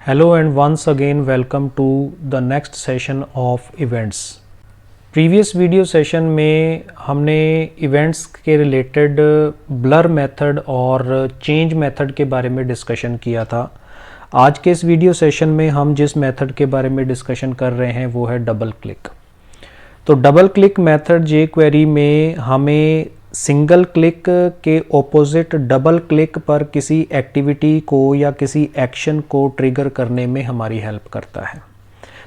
Hello and once again welcome to the next session of events. Previous video session में हमने events के related blur method और change method के बारे में डिस्कशन किया था। आज के इस वीडियो सेशन में हम जिस मेथड के बारे में डिस्कशन कर रहे हैं वो है डबल क्लिक। तो डबल क्लिक मेथड जे क्वेरी में हमें सिंगल क्लिक के ऑपोजिट डबल क्लिक पर किसी एक्टिविटी को या किसी एक्शन को ट्रिगर करने में हमारी हेल्प करता है।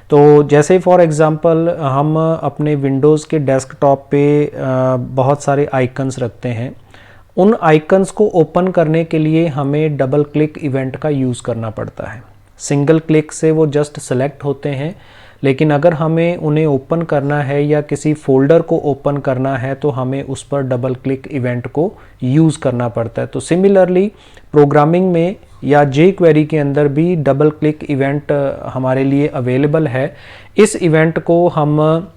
तो जैसे फॉर एग्ज़ाम्पल हम अपने विंडोज़ के डेस्कटॉप पे बहुत सारे आइकन्स रखते हैं। उन आइकन्स को ओपन करने के लिए हमें डबल क्लिक इवेंट का यूज़ करना पड़ता है। सिंगल क्लिक से वो जस्ट सेलेक्ट होते हैं, लेकिन अगर हमें उन्हें ओपन करना है या किसी फोल्डर को ओपन करना है तो हमें उस पर डबल क्लिक इवेंट को यूज़ करना पड़ता है। तो सिमिलरली प्रोग्रामिंग में या जे क्वेरी के अंदर भी डबल क्लिक इवेंट हमारे लिए अवेलेबल है। इस इवेंट को हम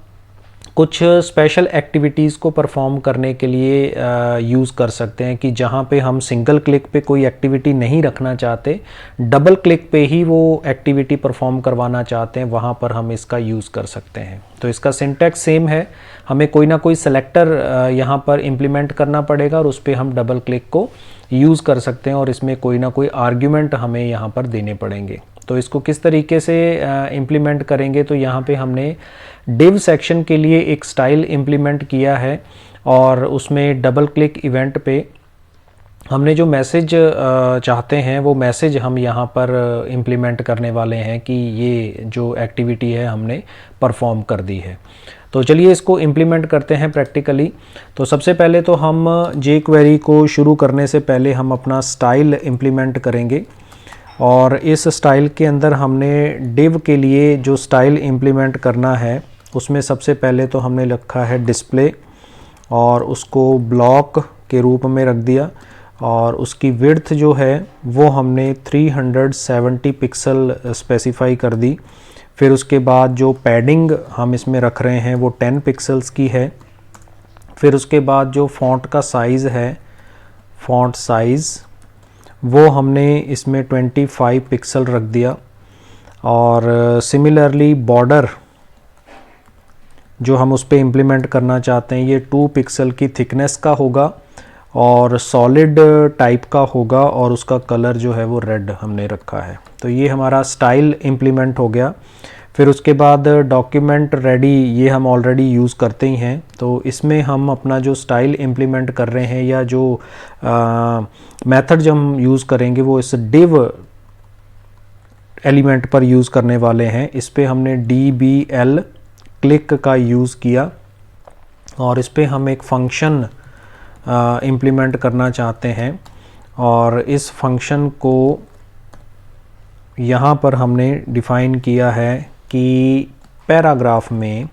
कुछ स्पेशल एक्टिविटीज़ को परफॉर्म करने के लिए यूज़ कर सकते हैं कि जहाँ पे हम सिंगल क्लिक पे कोई एक्टिविटी नहीं रखना चाहते, डबल क्लिक पे ही वो एक्टिविटी परफॉर्म करवाना चाहते हैं, वहाँ पर हम इसका यूज़ कर सकते हैं। तो इसका सिंटैक्स सेम है, हमें कोई ना कोई सेलेक्टर यहाँ पर इम्प्लीमेंट करना पड़ेगा और उस पर हम डबल क्लिक को यूज़ कर सकते हैं और इसमें कोई ना कोई आर्ग्यूमेंट हमें यहाँ पर देने पड़ेंगे। तो इसको किस तरीके से इम्प्लीमेंट करेंगे, तो यहाँ पे हमने डिव सेक्शन के लिए एक स्टाइल इम्प्लीमेंट किया है और उसमें डबल क्लिक इवेंट पे हमने जो मैसेज चाहते हैं वो मैसेज हम यहाँ पर इम्प्लीमेंट करने वाले हैं कि ये जो एक्टिविटी है हमने परफॉर्म कर दी है। तो चलिए इसको इम्प्लीमेंट करते हैं प्रैक्टिकली। तो सबसे पहले तो हम जे क्वेरी को शुरू करने से पहले हम अपना स्टाइल इम्प्लीमेंट करेंगे और इस स्टाइल के अंदर हमने डिव के लिए जो स्टाइल इम्प्लीमेंट करना है उसमें सबसे पहले तो हमने रखा है डिस्प्ले और उसको ब्लॉक के रूप में रख दिया और उसकी विड्थ जो है वो हमने 370 पिक्सल स्पेसिफाई कर दी। फिर उसके बाद जो पैडिंग हम इसमें रख रहे हैं वो 10 पिक्सल्स की है। फिर उसके बाद जो फॉन्ट का साइज़ है, फॉन्ट साइज़ वो हमने इसमें 25 पिक्सल रख दिया और सिमिलरली बॉर्डर जो हम उस पर इम्प्लीमेंट करना चाहते हैं ये 2 पिक्सल की थिकनेस का होगा और सॉलिड टाइप का होगा और उसका कलर जो है वो रेड हमने रखा है। तो ये हमारा स्टाइल इम्प्लीमेंट हो गया। फिर उसके बाद डॉक्यूमेंट रेडी ये हम ऑलरेडी यूज़ करते ही हैं, तो इसमें हम अपना जो स्टाइल इम्प्लीमेंट कर रहे हैं या जो मेथड जो हम यूज़ करेंगे वो इस डिव एलिमेंट पर यूज़ करने वाले हैं। इस पे हमने DBL क्लिक का यूज़ किया और इस पे हम एक फंक्शन इम्प्लीमेंट करना चाहते हैं और इस फंक्शन को यहाँ पर हमने डिफ़ाइन किया है कि पैराग्राफ में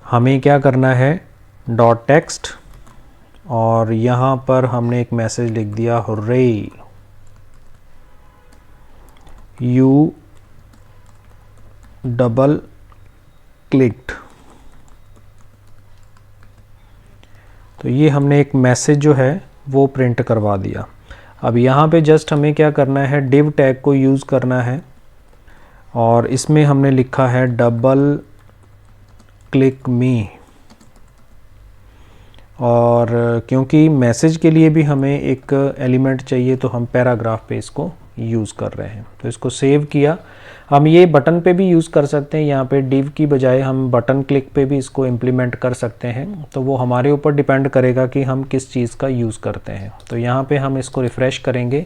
हमें क्या करना है, डॉट टेक्स्ट और यहाँ पर हमने एक मैसेज लिख दिया, हुर्रे यू डबल क्लिक्ड। तो ये हमने एक मैसेज जो है वो प्रिंट करवा दिया। अब यहाँ पे जस्ट हमें क्या करना है, डिव टैग को यूज़ करना है और इसमें हमने लिखा है डबल क्लिक मी और क्योंकि मैसेज के लिए भी हमें एक एलिमेंट चाहिए तो हम पैराग्राफ पे इसको यूज़ कर रहे हैं। तो इसको सेव किया। हम ये बटन पे भी यूज़ कर सकते हैं, यहाँ पे डिव की बजाय हम बटन क्लिक पे भी इसको इम्प्लीमेंट कर सकते हैं। तो वो हमारे ऊपर डिपेंड करेगा कि हम किस चीज़ का यूज़ करते हैं। तो यहाँ पे हम इसको रिफ़्रेश करेंगे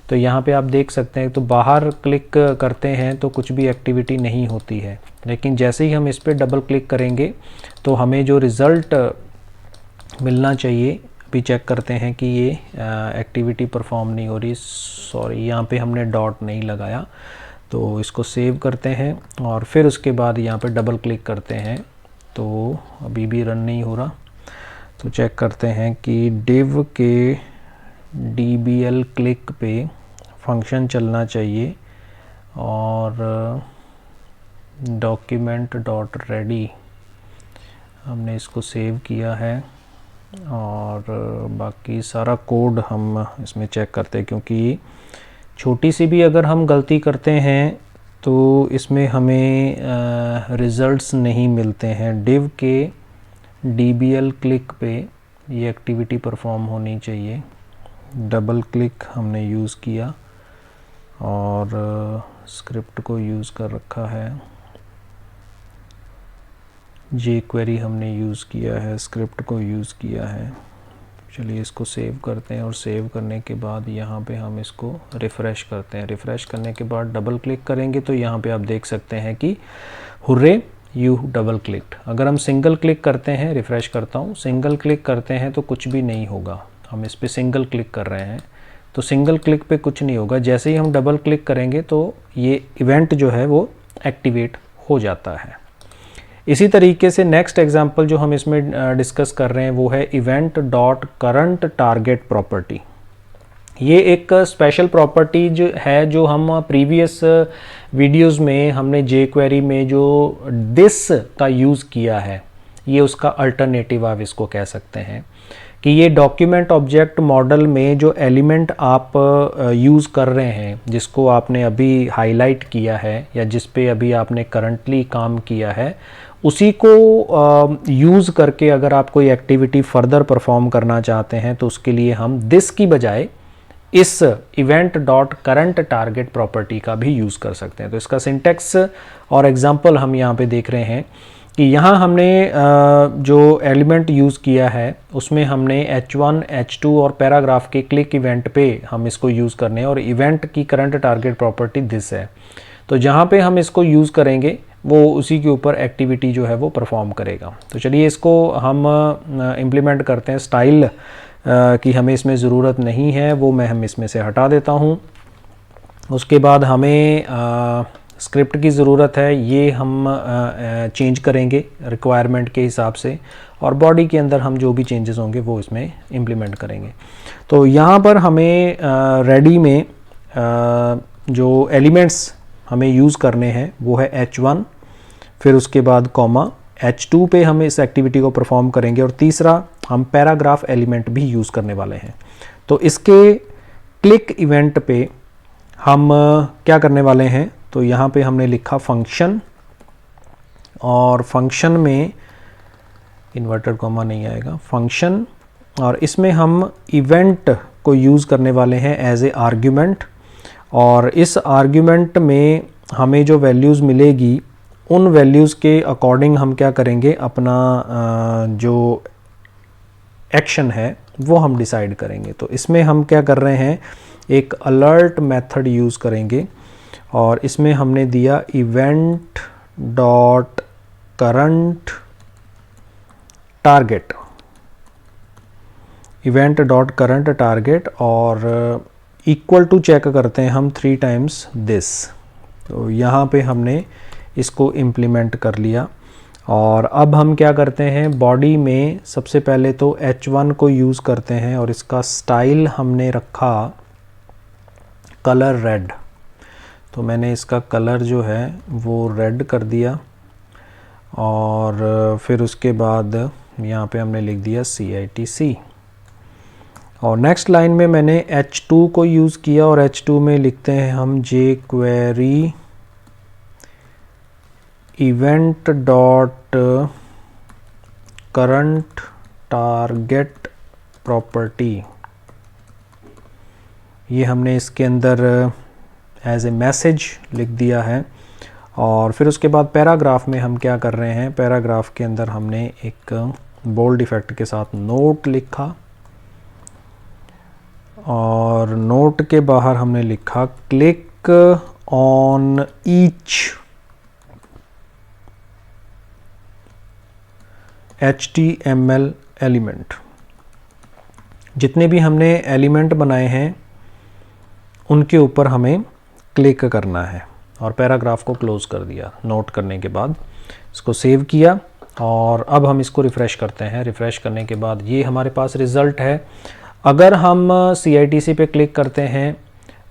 तो यहाँ पे आप देख सकते हैं, तो बाहर क्लिक करते हैं तो कुछ भी एक्टिविटी नहीं होती है, लेकिन जैसे ही हम इस पर डबल क्लिक करेंगे तो हमें जो रिज़ल्ट मिलना चाहिए, अभी चेक करते हैं कि ये एक्टिविटी परफॉर्म नहीं हो रही। सॉरी, यहाँ पे हमने डॉट नहीं लगाया। तो इसको सेव करते हैं और फिर उसके बाद यहाँ पे डबल क्लिक करते हैं तो अभी भी रन नहीं हो रहा। तो चेक करते हैं कि डिव के DBL क्लिक पे फंक्शन चलना चाहिए और डॉक्यूमेंट डॉट रेडी हमने इसको सेव किया है और बाकी सारा कोड हम इसमें चेक करते हैं, क्योंकि छोटी सी भी अगर हम गलती करते हैं तो इसमें हमें रिज़ल्ट्स नहीं मिलते हैं। div के dbl क्लिक पे ये एक्टिविटी परफॉर्म होनी चाहिए। डबल क्लिक हमने यूज़ किया और स्क्रिप्ट को यूज़ कर रखा है। jQuery हमने यूज़ किया है, स्क्रिप्ट को यूज़ किया है। चलिए इसको सेव करते हैं और सेव करने के बाद यहाँ पे हम इसको रिफ़्रेश करते हैं। रिफ़्रेश करने के बाद डबल क्लिक करेंगे तो यहाँ पे आप देख सकते हैं कि हुर्रे यू डबल क्लिक्ड। अगर हम सिंगल क्लिक करते हैं, रिफ़्रेश करता हूँ, सिंगल क्लिक करते हैं तो कुछ भी नहीं होगा। हम इस पर सिंगल क्लिक कर रहे हैं तो सिंगल क्लिक पे कुछ नहीं होगा। जैसे ही हम डबल क्लिक करेंगे तो ये इवेंट जो है वो एक्टिवेट हो जाता है। इसी तरीके से नेक्स्ट एग्जांपल जो हम इसमें डिस्कस कर रहे हैं वो है event dot current target property. ये एक स्पेशल प्रॉपर्टी जो है जो हम प्रीवियस वीडियोस में हमने jQuery में जो दिस का यूज़ किया है, ये उसका अल्टरनेटिव आप इसको कह सकते हैं कि ये डॉक्यूमेंट ऑब्जेक्ट मॉडल में जो एलिमेंट आप यूज़ कर रहे हैं, जिसको आपने अभी हाईलाइट किया है या जिस पे अभी आपने करंटली काम किया है, उसी को यूज़ करके अगर आप कोई एक्टिविटी फर्दर परफॉर्म करना चाहते हैं तो उसके लिए हम दिस की बजाय इस event dot current target property का भी यूज़ कर सकते हैं। तो इसका सिंटेक्स और एग्जांपल हम यहाँ पे देख रहे हैं कि यहाँ हमने जो एलिमेंट यूज़ किया है उसमें हमने h1, h2 और पैराग्राफ के क्लिक इवेंट पे हम इसको यूज़ करने हैं और इवेंट की करंट टारगेट प्रॉपर्टी दिस है। तो जहाँ पे हम इसको यूज़ करेंगे वो उसी के ऊपर एक्टिविटी जो है वो परफॉर्म करेगा। तो चलिए इसको हम इम्प्लीमेंट करते हैं। स्टाइल की हमें इसमें ज़रूरत नहीं है, वो हम इसमें से हटा देता हूँ। उसके बाद हमें स्क्रिप्ट की ज़रूरत है, ये हम चेंज करेंगे रिक्वायरमेंट के हिसाब से और बॉडी के अंदर हम जो भी चेंजेस होंगे वो इसमें इम्प्लीमेंट करेंगे। तो यहाँ पर हमें रेडी में जो एलिमेंट्स हमें यूज़ करने हैं वो है h1, फिर उसके बाद कॉमा h2 पे हम इस एक्टिविटी को परफॉर्म करेंगे और तीसरा हम पैराग्राफ एलिमेंट भी यूज़ करने वाले हैं। तो इसके क्लिक इवेंट पे हम क्या करने वाले हैं, तो यहाँ पे हमने लिखा फंक्शन और फंक्शन में इन्वर्टेड कॉमा नहीं आएगा, फंक्शन, और इसमें हम इवेंट को यूज़ करने वाले हैं एज ए आर्ग्यूमेंट और इस आर्ग्यूमेंट में हमें जो वैल्यूज़ मिलेगी उन वैल्यूज़ के अकॉर्डिंग हम क्या करेंगे, अपना जो एक्शन है वो हम डिसाइड करेंगे। तो इसमें हम क्या कर रहे हैं, एक अलर्ट मेथड यूज़ करेंगे और इसमें हमने दिया event dot current target, event dot current target और इक्वल टू चेक करते हैं हम 3 टाइम्स दिस। तो यहाँ पे हमने इसको इम्प्लीमेंट कर लिया और अब हम क्या करते हैं, बॉडी में सबसे पहले तो h1 को यूज़ करते हैं और इसका स्टाइल हमने रखा कलर रेड। तो मैंने इसका कलर जो है वो रेड कर दिया और फिर उसके बाद यहाँ पे हमने लिख दिया CITC और नेक्स्ट लाइन में मैंने h2 को यूज़ किया और h2 में लिखते हैं हम jQuery event dot current target property. ये हमने इसके अंदर एज ए मैसेज लिख दिया है और फिर उसके बाद पैराग्राफ में हम क्या कर रहे हैं, पैराग्राफ के अंदर हमने एक बोल्ड इफेक्ट के साथ नोट लिखा और नोट के बाहर हमने लिखा click on each HTML element. जितने भी हमने एलिमेंट बनाए हैं उनके ऊपर हमें क्लिक करना है और पैराग्राफ को क्लोज कर दिया। नोट करने के बाद इसको सेव किया और अब हम इसको रिफ़्रेश करते हैं। रिफ़्रेश करने के बाद ये हमारे पास रिज़ल्ट है। अगर हम CITC पे क्लिक करते हैं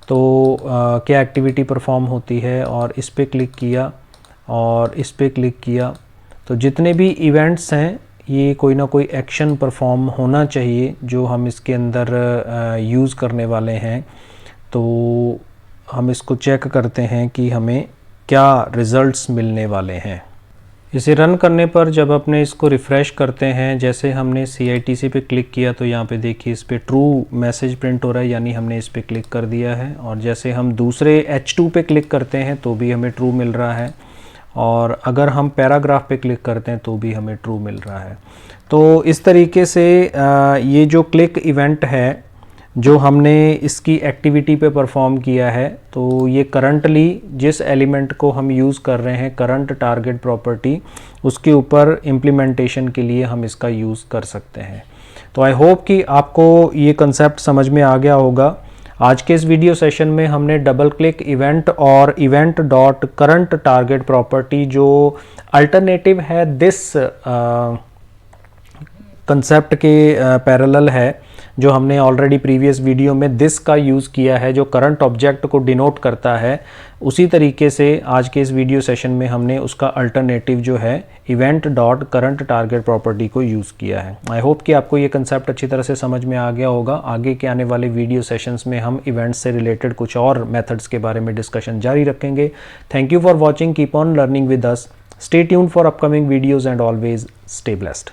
तो क्या एक्टिविटी परफॉर्म होती है, और इस पे क्लिक किया और इस पे क्लिक किया तो जितने भी इवेंट्स हैं ये कोई ना कोई एक्शन परफॉर्म होना चाहिए जो हम इसके अंदर यूज़ करने वाले हैं। तो हम इसको चेक करते हैं कि हमें क्या रिज़ल्ट्स मिलने वाले हैं। इसे रन करने पर जब अपने इसको रिफ़्रेश करते हैं, जैसे हमने CITC पे क्लिक किया तो यहाँ पे देखिए इस पे ट्रू मैसेज प्रिंट हो रहा है, यानी हमने इस पे क्लिक कर दिया है। और जैसे हम दूसरे H2 पे क्लिक करते हैं तो भी हमें ट्रू मिल रहा है, और अगर हम पैराग्राफ पे क्लिक करते हैं तो भी हमें ट्रू मिल रहा है। तो इस तरीके से ये जो क्लिक इवेंट है जो हमने इसकी एक्टिविटी पे परफॉर्म किया है, तो ये करंटली जिस एलिमेंट को हम यूज़ कर रहे हैं करंट टारगेट प्रॉपर्टी, उसके ऊपर इम्प्लीमेंटेशन के लिए हम इसका यूज़ कर सकते हैं। तो आई होप कि आपको ये कंसेप्ट समझ में आ गया होगा। आज के इस वीडियो सेशन में हमने डबल क्लिक इवेंट और event dot current target property जो अल्टरनेटिव है दिस कंसेप्ट के पैरेलल है, जो हमने ऑलरेडी प्रीवियस वीडियो में दिस का यूज़ किया है जो करंट ऑब्जेक्ट को डिनोट करता है, उसी तरीके से आज के इस वीडियो सेशन में हमने उसका अल्टरनेटिव जो है event dot current target property को यूज़ किया है। आई होप कि आपको ये कंसेप्ट अच्छी तरह से समझ में आ गया होगा। आगे के आने वाले वीडियो सेशंस में हम इवेंट्स से रिलेटेड कुछ और मेथड्स के बारे में डिस्कशन जारी रखेंगे। Thank you for watching, keep on learning with us, stay tuned for upcoming videos and always stay blessed.